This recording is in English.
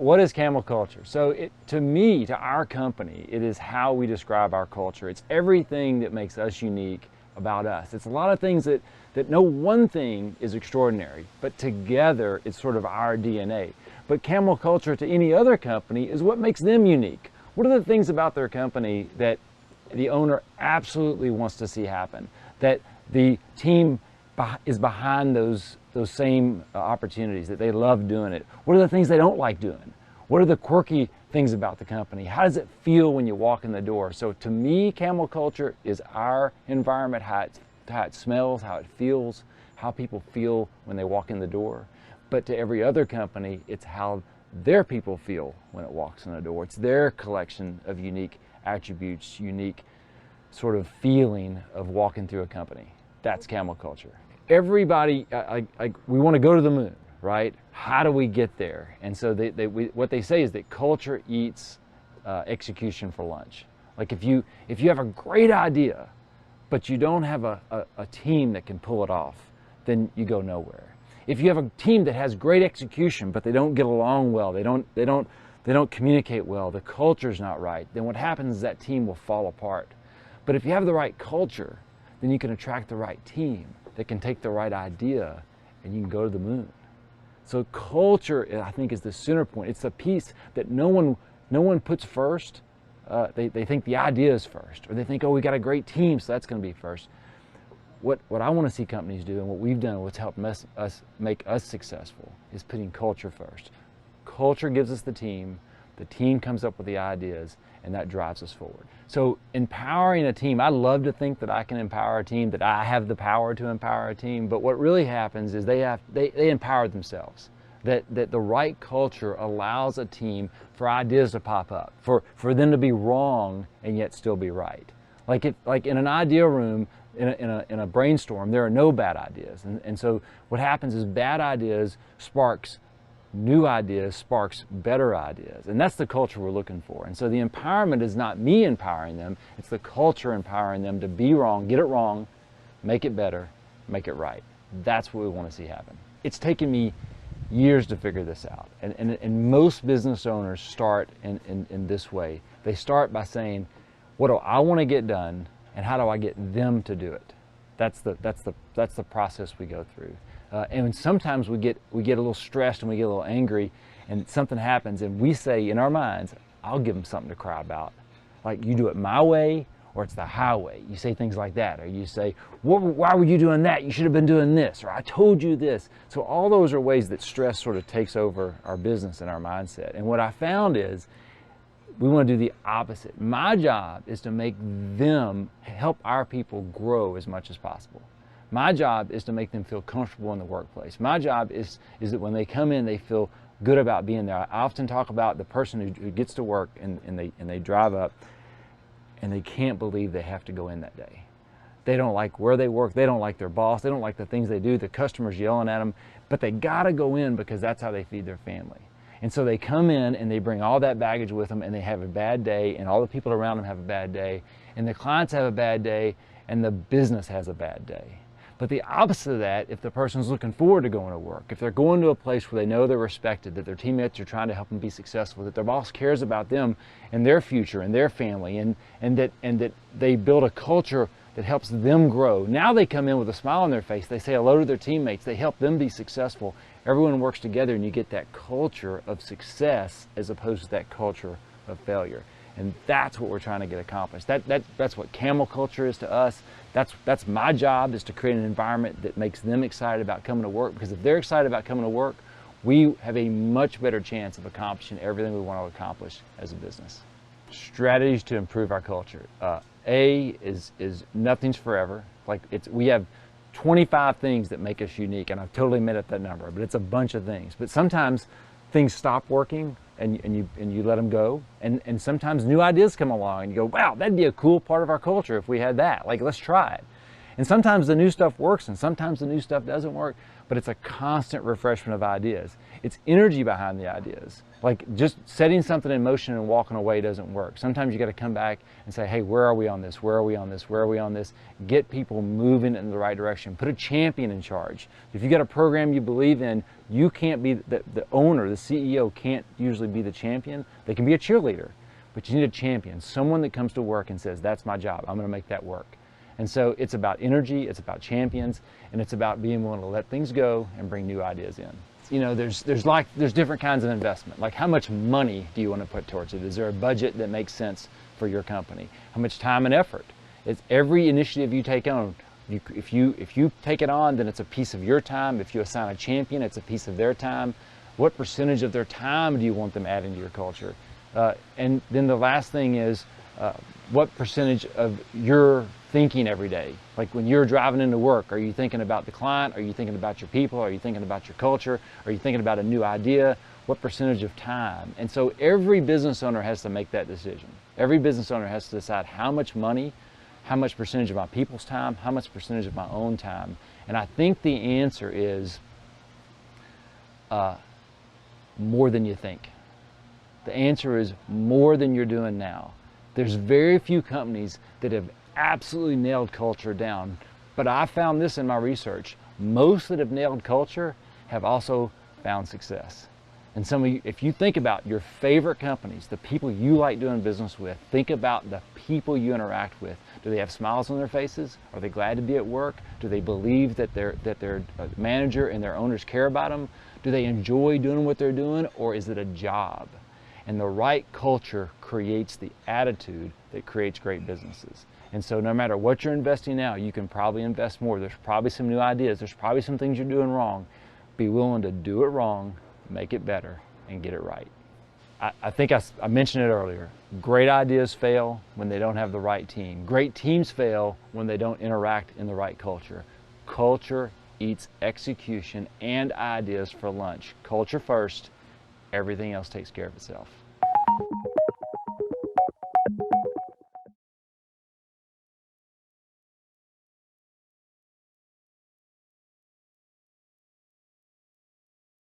what is Camel culture? So to me, to our company, it is how we describe our culture. It's everything that makes us unique about us. It's a lot of things that no one thing is extraordinary, but together it's sort of our DNA. But Camel culture to any other company is what makes them unique. What are the things about their company that the owner absolutely wants to see happen? That the team is behind those same opportunities, that they love doing it? What are the things they don't like doing? What are the quirky things about the company? How does it feel when you walk in the door? So to me, Camel culture is our environment, how it smells, how it feels, how people feel when they walk in the door. But to every other company, it's how their people feel when it walks in the door. It's their collection of unique attributes, unique sort of feeling of walking through a company. That's Camel culture. Everybody, we want to go to the moon, right? How do we get there? And so what they say is that culture eats execution for lunch. Like if you have a great idea, but you don't have a team that can pull it off, then you go nowhere. If you have a team that has great execution, but they don't get along well, they don't communicate well, the culture's not right, then what happens is that team will fall apart. But if you have the right culture, then you can attract the right team that can take the right idea and you can go to the moon. So culture, I think, is the center point. It's the piece that no one puts first. They think the idea is first, or they think, oh, we got a great team, so that's going to be first. What I want to see companies do, and what we've done, what's helped make us successful, is putting culture first. Culture gives us the team comes up with the ideas, and that drives us forward. So empowering a team, I love to think that I can empower a team, that I have the power to empower a team, but what really happens is they empower themselves. That the right culture allows a team for ideas to pop up, for them to be wrong and yet still be right. Like in an idea room, in a brainstorm, there are no bad ideas. And so what happens is bad ideas sparks new ideas, sparks better ideas. And that's the culture we're looking for. And so the empowerment is not me empowering them, it's the culture empowering them to be wrong, get it wrong, make it better, make it right. That's what we want to see happen. It's taken me years to figure this out. And most business owners start in this way. They start by saying, what do I want to get done, and how do I get them to do it? That's the process we go through. And sometimes we get a little stressed and we get a little angry, and something happens, and we say in our minds, I'll give them something to cry about. Like, you do it my way, or it's the highway. You say things like that, or you say, why were you doing that? You should have been doing this, or I told you this. So all those are ways that stress sort of takes over our business and our mindset. And what I found is, we want to do the opposite. My job is to make them, help our people grow as much as possible. My job is to make them feel comfortable in the workplace. My job is that when they come in, they feel good about being there. I often talk about the person who gets to work and they drive up and they can't believe they have to go in that day. They don't like where they work, they don't like their boss, they don't like the things they do, the customers yelling at them, but they gotta go in because that's how they feed their family. And so they come in and they bring all that baggage with them, and they have a bad day, and all the people around them have a bad day, and the clients have a bad day, and the business has a bad day. But the opposite of that, if the person's looking forward to going to work, if they're going to a place where they know they're respected, that their teammates are trying to help them be successful, that their boss cares about them and their future and their family, and that they build a culture that helps them grow. Now they come in with a smile on their face, they say hello to their teammates, they help them be successful. Everyone works together, and you get that culture of success as opposed to that culture of failure. And that's what we're trying to get accomplished. That's what Camel culture is to us. That's my job, is to create an environment that makes them excited about coming to work, because if they're excited about coming to work, we have a much better chance of accomplishing everything we want to accomplish as a business. Strategies to improve our culture. A is nothing's forever. We have 25 things that make us unique, and I've totally made up that number, but it's a bunch of things. But sometimes things stop working and you let them go, and sometimes new ideas come along and you go, wow, that'd be a cool part of our culture if we had that. Like, let's try it. And sometimes the new stuff works and sometimes the new stuff doesn't work, but it's a constant refreshment of ideas. It's energy behind the ideas. Like just setting something in motion and walking away doesn't work. Sometimes you got to come back and say, hey, where are we on this? Where are we on this? Where are we on this? Get people moving in the right direction. Put a champion in charge. If you got a program you believe in, you can't be the owner, the CEO can't usually be the champion. They can be a cheerleader, but you need a champion, someone that comes to work and says, that's my job. I'm going to make that work. And so it's about energy, it's about champions, and it's about being willing to let things go and bring new ideas in. You know, there's different kinds of investment. Like how much money do you want to put towards it? Is there a budget that makes sense for your company? How much time and effort? It's every initiative you take on. If you take it on, then it's a piece of your time. If you assign a champion, it's a piece of their time. What percentage of their time do you want them adding to your culture? And then the last thing is, what percentage of your thinking every day? Like when you're driving into work, are you thinking about the client? Are you thinking about your people? Are you thinking about your culture? Are you thinking about a new idea? What percentage of time? And so every business owner has to make that decision. Every business owner has to decide how much money, how much percentage of my people's time, how much percentage of my own time. And I think the answer is more than you think. The answer is more than you're doing now. There's very few companies that have absolutely nailed culture down, but I found this in my research. Most that have nailed culture have also found success. And some of you, if you think about your favorite companies, the people you like doing business with, think about the people you interact with. Do they have smiles on their faces? Are they glad to be at work? Do they believe that their manager and their owners care about them? Do they enjoy doing what they're doing, or is it a job? And the right culture creates the attitude that creates great businesses. And so no matter what you're investing now, you can probably invest more. There's probably some new ideas. There's probably some things you're doing wrong. Be willing to do it wrong, make it better, and get it right. I think I mentioned it earlier. Great ideas fail when they don't have the right team. Great teams fail when they don't interact in the right culture. Culture eats execution and ideas for lunch. Culture first, everything else takes care of itself.